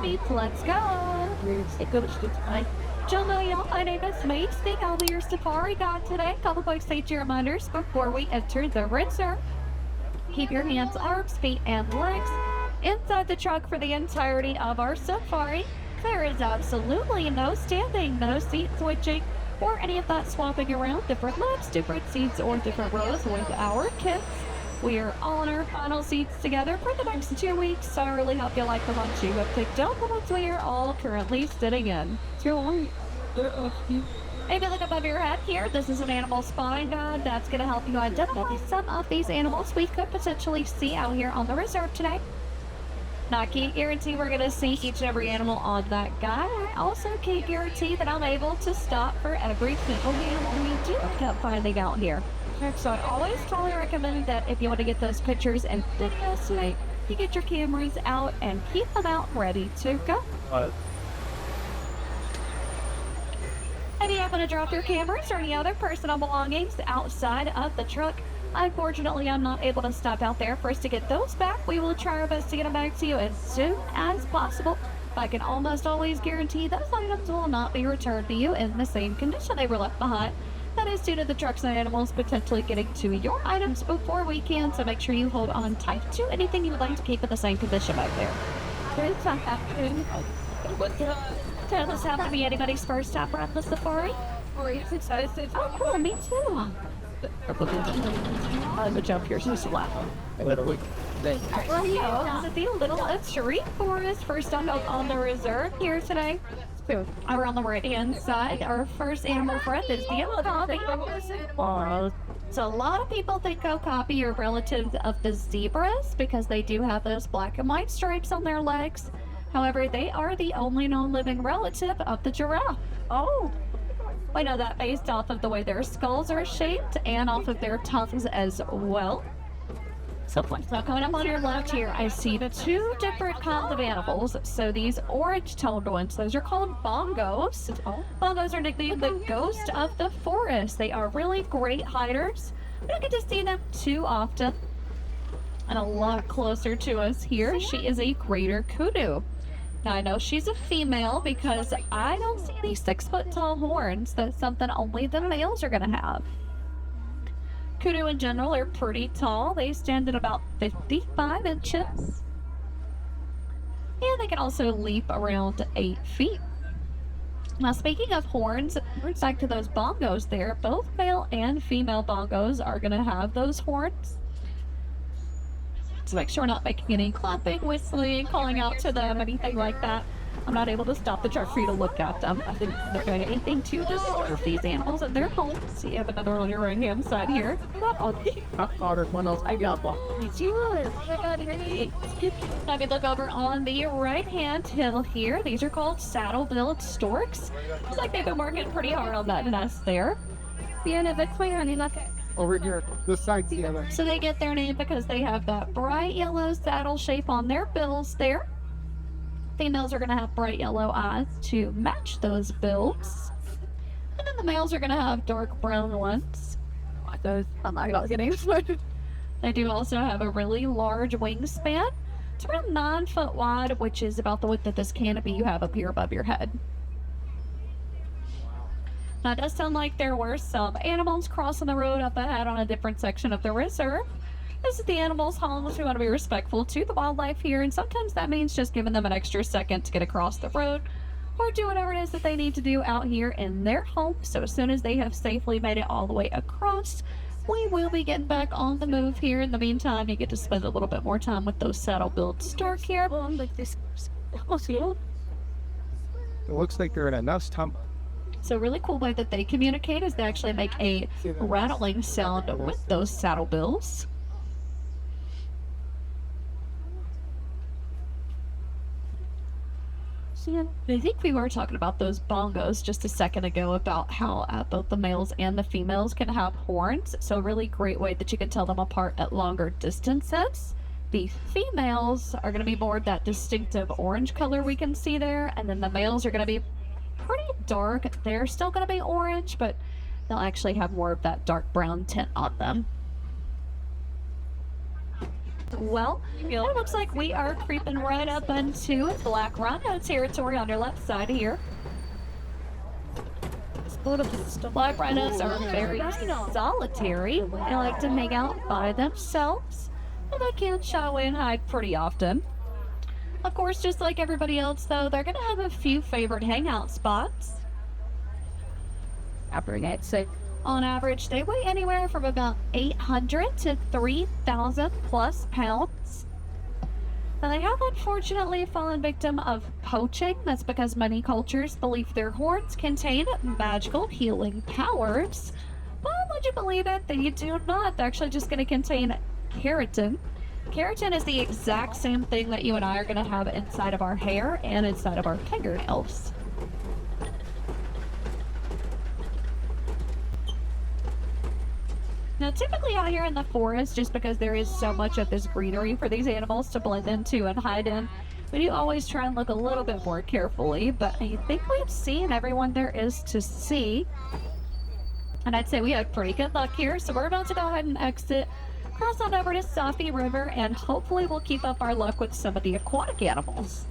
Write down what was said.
Let's go. It goes to time. Gentlemen, y'all, my name is Macy. I'll be your safari guide today. Couple quick safety reminders before we enter the reserve. Keep your hands, arms, feet, and legs inside the truck for the entirety of our safari. There is absolutely no standing, no seat switching, or any of that swapping around different laps, different seats, or different rows with our kids. We are all in our final seats together for the next 2 weeks, so I really hope you like the ones you have picked up, the ones we are all currently sitting in. If you look above your head here, this is an animal spotting guide that's going to help you identify some of these animals we could potentially see out here on the reserve today. Now, I can't guarantee we're going to see each and every animal on that guide. I also can't guarantee that I'm able to stop for every single animal we do end up finding out here. So I always strongly recommend that if you want to get those pictures and videos today, you get your cameras out and keep them out ready to go. If you happen to drop your cameras or any other personal belongings outside of the truck, unfortunately, I'm not able to stop out there for us to get those back. We will try our best to get them back to you as soon as possible. I can almost always guarantee those items will not be returned to you in the same condition they were left behind. That is due to the trucks and animals potentially getting to your items before we can, so make sure you hold on tight to anything you would like to keep in the same condition back there. Does this happen to be anybody's first time around the safari? Oh, cool, me too. I'm gonna jump here, so it's loud. Well, yeah, this is the Little Ituri Forest, first up on the reserve here today. Over on the right-hand side, our first animal friend is the Okapi. So a lot of people think Okapi are relatives of the zebras because they do have those black and white stripes on their legs. However, they are the only known living relative of the giraffe. Oh, we know that based off of the way their skulls are shaped and off of their tongues as well. So coming up on your left here, I see the two different kinds of animals. So these orange-toned ones, those are called bongos. Bongos are nicknamed the ghost of the forest. They are really great hiders. We don't get to see them too often. And a lot closer to us here, she is a greater kudu. Now I know she's a female because I don't see any 6-foot-tall horns. That's something only the males are going to have. Kudu in general are pretty tall. They stand at about 55 inches. And they can also leap around 8 feet. Now speaking of horns, back to those bongos there, both male and female bongos are going to have those horns. So make sure we're not making any clapping, whistling, calling out to them, anything like that. I'm not able to stop the truck for you to look at them. I think they're doing anything to disturb these animals at their homes. So you have another on your right hand side here. Now if you look over on the right hand hill here, these are called saddle-billed storks. Looks like they've been working pretty hard on that nest there. Over here, this side's the other. So they get their name because they have that bright yellow saddle shape on their bills there. Females are going to have bright yellow eyes to match those bills. And then the males are going to have dark brown ones. I'm not getting started. They do also have a really large wingspan. It's around 9 foot wide, which is about the width of this canopy you have up here above your head. Now, it does sound like there were some animals crossing the road up ahead on a different section of the reserve. This is the animals' homes. We want to be respectful to the wildlife here, and sometimes that means just giving them an extra second to get across the road or do whatever it is that they need to do out here in their home. So as soon as they have safely made it all the way across, we will be getting back on the move here. In the meantime, you get to spend a little bit more time with those saddle-billed stork here. It looks like they're in a nest hump. So a really cool way that they communicate is they actually make a rattling sound with those saddle bills. So I think we were talking about those bongos just a second ago about how both the males and the females can have horns. So a really great way that you can tell them apart at longer distances. The females are going to be more that distinctive orange color we can see there, and then the males are going to be pretty dark. They're still going to be orange, but they'll actually have more of that dark brown tint on them. Well, it looks like we are creeping right up into black rhino territory on your left side here. Black rhinos are very solitary. They like to hang out by themselves, but they can shy away and hide pretty often. Of course, just like everybody else, though, they're going to have a few favorite hangout spots. On average, they weigh anywhere from about 800 to 3,000 plus pounds. Now, they have unfortunately fallen victim of poaching. That's because many cultures believe their horns contain magical healing powers. But would you believe it? They do not. They're actually just going to contain keratin. Keratin is the exact same thing that you and I are going to have inside of our hair and inside of our fingernails. Now, typically out here in the forest, just because there is so much of this greenery for these animals to blend into and hide in, we do always try and look a little bit more carefully, but I think we've seen everyone there is to see. And I'd say we had pretty good luck here, so we're about to go ahead and exit, cross on over to Safi River, and hopefully we'll keep up our luck with some of the aquatic animals.